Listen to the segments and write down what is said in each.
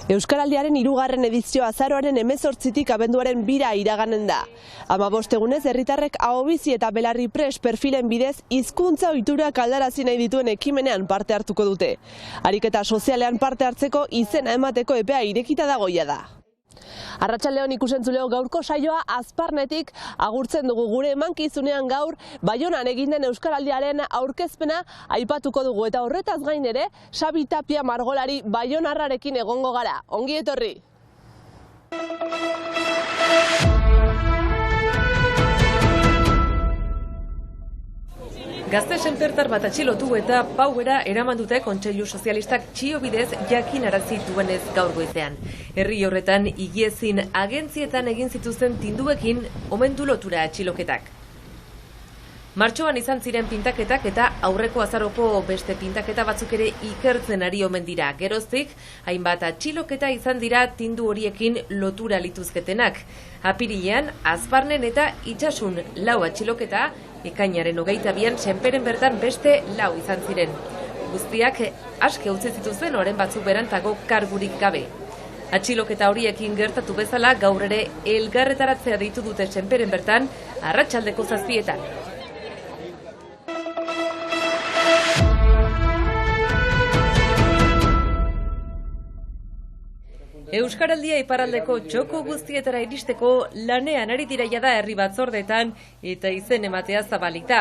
Euskaraldiaren 3. edizioa azaroaren 18tik abenduaren 2 iraganen da. 15 egunez herritarrek ahobizi eta belarri prest perfilen bidez hizkuntza ohiturak aldarazi nahi dituen ekimenean parte hartuko dute. Ariketa sozialean parte hartzeko izena emateko epea irekita dagoia da. Arratsaldeon ikusentzuleo, gaurko saioa Azparnetik agurtzen dugu. Gure emankizunean gaur Baionan egin den euskaraldiaren aurkezpena aipatuko dugu eta horretaz gain ere Xabi Tapia margolari baionarrarekin egongo gara. Ongi etorri. Gazte senpertar bat atxilotu eta pauera eraman dute Kontseilu Sozialistak txio bidez jakinarazi duenez gaur goizean. Herri horretan higiezin agentzietan egin zituzten tinduekin omen du lotura atxiloketak. Martxoan izan ziren pintaketak eta aurreko azaroko beste pintaketa batzuk ere ikertzen ari omen dira. Geroztik, hainbat atxiloketa izan dira tindu horiekin lotura lituzketenak. Apirilean, Azparnen eta Itsasun 4 atxiloketa, ekainaren 22an Senperen bertan beste 4 izan ziren. Guztiak aske utzi zituzten oren batzuk berantago kargurik gabe. Atxiloketa horiekin gertatu bezala gaur ere elgarretaratzea deitu dute Senperen bertan arratsaldeko 7etan. Euskaraldia iparraldeko txoko guztietara iristeko lanean ari dira jada herri batzordeetan eta izen ematea zabalita.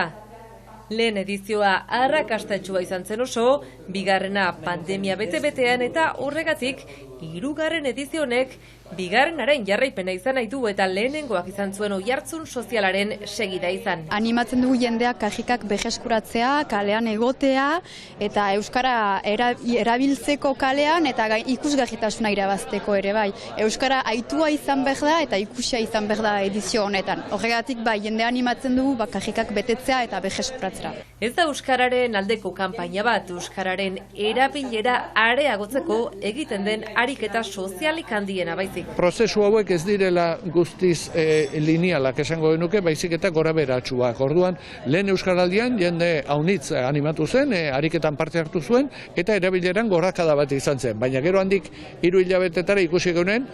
Lehen edizioa arrakastatsua izan zen oso, bigarrena pandemia bete-betean eta horregatik 3. edizio honek bigarrenaren jarraipena izan nahi du eta lehenengoak izan zuen oihartzun sozialaren segida izan. Animatzen dugu jendeak kajikak berreskuratzea, kalean egotea eta euskara erabiltzeko kalean eta ikusgarritasuna irabazteko ere bai. Euskara aitua izan behar da eta ikusia izan behar da edizio honetan. Horregatik bai jendea animatzen dugu kajikak betetzea eta berreskuratzea. Ez da euskararen aldeko kanpaina bat, euskararen erabilera areagotzeko egiten den ariketa sozialik handiena baizik. Prozesu hauek ez direla guztiz linealak esango genuke, baizik eta goraberatsuak. Orduan, lehen euskaraldian jende haunitz animatu zen, ariketan parte hartu zuen, eta erabileran gorakada bat izan zen. Baina gero handik 3 hilabetetara ikusi geunen,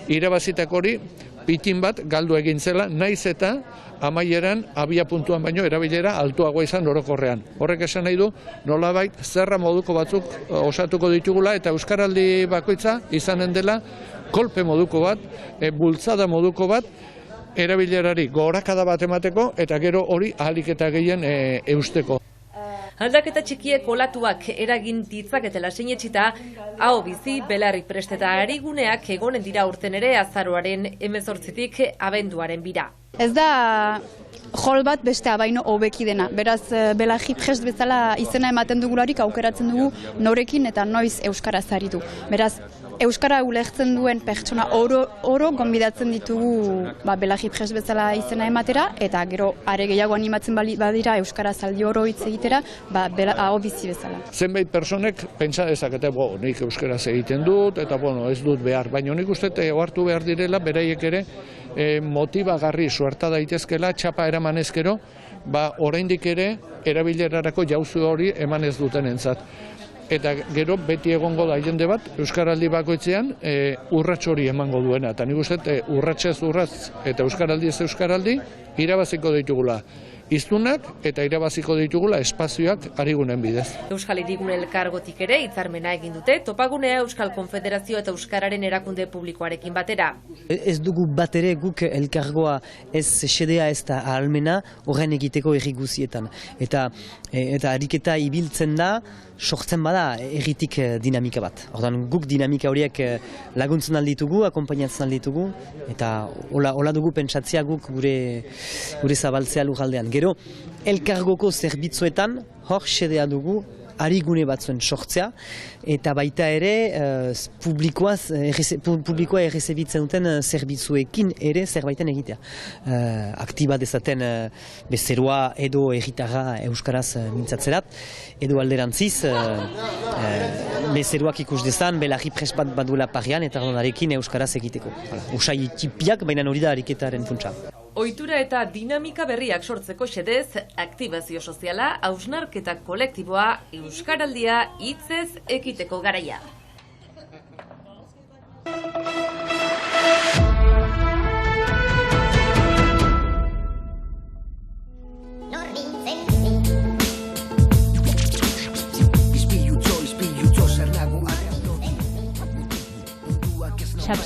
irabazitak hori pitin bat galdu egin zela, naiz eta amaieran abia puntuan baino erabilera altuagoa izan orokorrean. Horrek esan nahi du, nolabait zerra moduko batzuk osatuko ditugula eta euskaraldi bakoitza izanen dela kolpe moduko bat, bultzada moduko bat, erabilerari gorakada bat emateko eta gero hori ahalik eta gehien eusteko. Aldaketa txikiek olatuak eragin ditzaketela sinetsita, ahobizi, belarri prest eta ariguneak egonen dira urten ere azaroaren 18tik abenduaren 2. Ez da jol bat bestea baino hobeki dena. Beraz, belarri prest bezala izena ematen dugularik aukeratzen dugu norekin eta noiz euskaraz aritu. Beraz, euskara ulertzen duen pertsona oro gonbidatzen ditugu belarri prest bezala izena ematera eta gero are gehiago animatzen badira euskara zaldi oro hitz egitera, ahobizi bezala. Zenbait personek pentsa dezakete, nik euskaraz egiten dut eta ez dut behar, baina nik uste ohartu behar direla beraiek ere motibagarri suerta daitezkela txapa eraman ezkero, oraindik ere erabilerarako jauzu hori eman ez duten entzat. Eta gero beti egongo da jende bat euskaraldi bakoitzean urrats hori emango duena. Eta nik uste urratsez urratz eta euskaraldi ez euskaraldi irabaziko ditugula hiztunak eta irabaziko ditugula espazioak arigunen bidez. Euskal Hirigune Elkargotik ere hitzarmena egin dute, topagunea Euskal Konfederazio eta Euskararen erakunde publikoarekin batera. Ez dugu bat ere guk elkargoa ez xedea ez da ahalmena horren egiteko herri guzietan. Eta ariketa ibiltzen da, sortzen bada erritik dinamika bat. Ordan guk dinamika horiek laguntzen alditugu, akompainatzen alditugu, eta hola dugu pentsatzea guk gure zabaltzea lujaldean. Gero, elkargoko zerbitzuetan hor xedea dugu, arigune batzuen sortzea, eta baita ere publikoa errezebitzen duten zerbitzuekin ere zerbaiten egitea. Aktiba dezaten bezerua edo erritarra euskaraz mintzatzerat, edo alderantziz bezeruak ikus dezan, belarri prest bat baduela parian eta donarekin euskaraz egiteko. Usai tipiak, baina hori da ariketaren funtsa. Ohitura eta dinamika berriak sortzeko xedez, aktibazio soziala, hausnarketa kolektiboa, euskaraldia hitzez ekiteko garaia.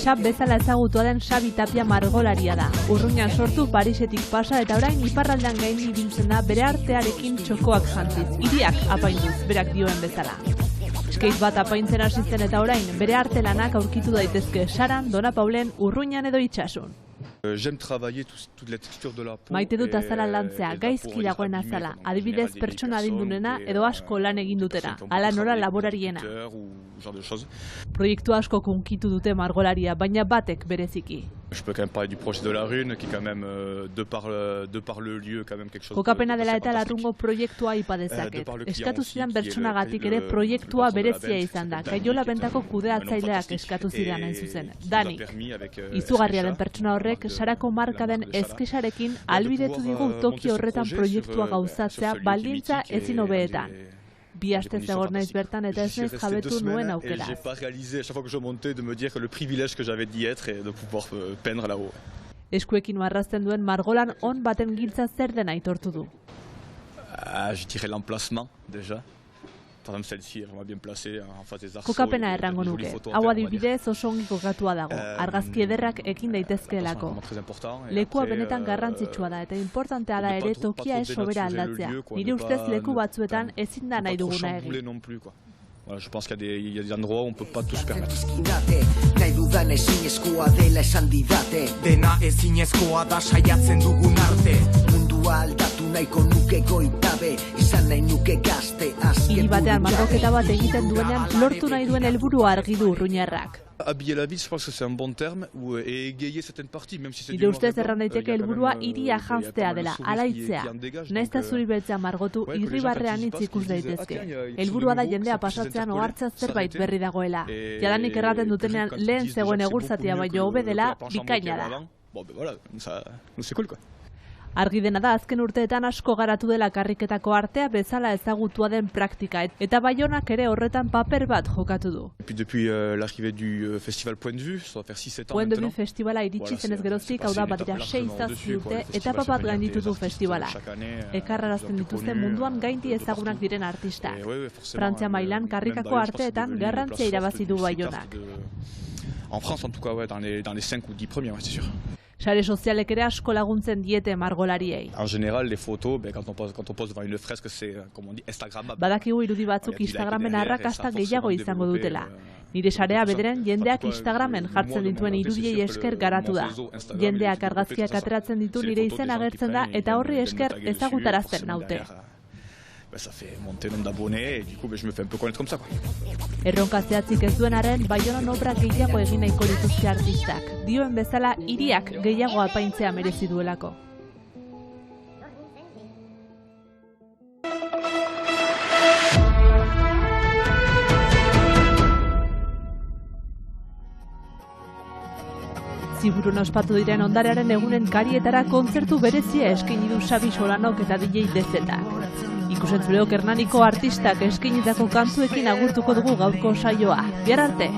Xab bezala ezagutua den Xabi Tapia margolaria da. Urruñan sortu Parisetik pasa eta orain iparraldean gaindi ibiltzen da bere artearekin txokoak jantziz. Hiriak apainduz, berak dioen bezala. Skate bat apaintzen hasi zen eta orain bere arte lanak aurkitu daitezke Saran, Dona Paulen, Urruñan edo Itsasun. Maite dut azala lantzea, gaizki dagoen azala, adibidez pertsona adindunena edo asko lan egin dutena, ala nora laborariena. Proiektu asko kunkitu dute margolaria, baina batek bereziki. Kokapena dela eta Larrungo proiektua aipa dezaket. Eskatu zidan pertsonagatik ere proiektua berezia izan da. Kaiola Bentako kudeatzaileak eskatu zidan hain zuzen. Danik. Izugarria den pertsona horrek Sarako marka den ezkexarekin albidetu digu toki horretan proiektua gauzatzea baldintza ezin hobeetan. Bi aste zegor naiz bertan eta ez naiz jabetu nuen aukeraz. Eskuekin marrazten duen margolan on baten giltza zer den aitortu du. Kokapena errango nuke. Hau adibidez oso ongi kokatua dago. Argazki ederrak ekin daitezkeelako. Lekua benetan garrantzitsua da eta importantea da ere tokia ez sobera aldatzea. Nire ustez leku batzuetan ezin da nahi duguna egin. Je pense qu'il y a des endroits où on ne peut pas tout se permettre. Nahi dudan ezinezkoa dela esan didate. Dena ezinezkoa da saiatzen dugun arte. Mundua aldatu nahiko nuke goitabe, izan nahi nuke gazte azken. Hiri batean margoketa bat egiten duenean lortu nahi duen helburua argi du urruñarrak. Habiller la ville, je pense que c'est un bon terme, et égayer certaines parties, même si c'est Nire ustez erran daiteke helburua hiria janztea dela, alaitzea. Naizta zuri beltza margotu irribarrean hitz ikus daitezke. Helburua da jendea pasatzean ohartza zerbait berri dagoela. Jadanik erraten dutenean lehen zegoen egurtzatia baino hobe dela bikaina da. Argi dena da azken urteetan asko garatu dela karriketako artea bezala ezagutua den praktika eta Baionak ere horretan paper bat jokatu du. Point de Vue festivala iritsi zenez geroztik, hau da badira 6 urte etapa bat gainditu du festivala. Ekarrarazten dituzte munduan gaindi ezagunak diren artistak. Frantzia mailan karrikako arteetan garrantzia irabazi du Baionak. En France, en tout cas, dans les 5 ou 10 premiers, c'est sûr. Sare sozialek ere asko laguntzen diete margolariei. En général, les photos, quand on pose devant une fresque, c'est, comme on dit, instagrammable. Badakigu irudi batzuk Instagramen arrakasta gehiago izango dutela. Nire sarea bederen jendeak Instagramen jartzen dituen irudiei esker garatu da. Jendeak argazkiak ateratzen ditu nire izen agertzen da eta horri esker ezagutarazten naute. Ça fait monter le nombre d'abonnés et du coup je me fais un peu connaître comme ça quoi. Erronka zehatzik ez duen arren Baionan obra gehiago egin nahiko dituzte artistak. Dioen bezala hiriak gehiago apaintzea merezi duelako. Ziburun ospatu diren ondarearen egunen karietara kontzertu berezia eskaini du Xabi Solanok eta DJ Dezetak. Ikusentzuleok Hernaniko artistak eskainitako kantuekin agurtuko dugu gaurko saioa. Bihar arte!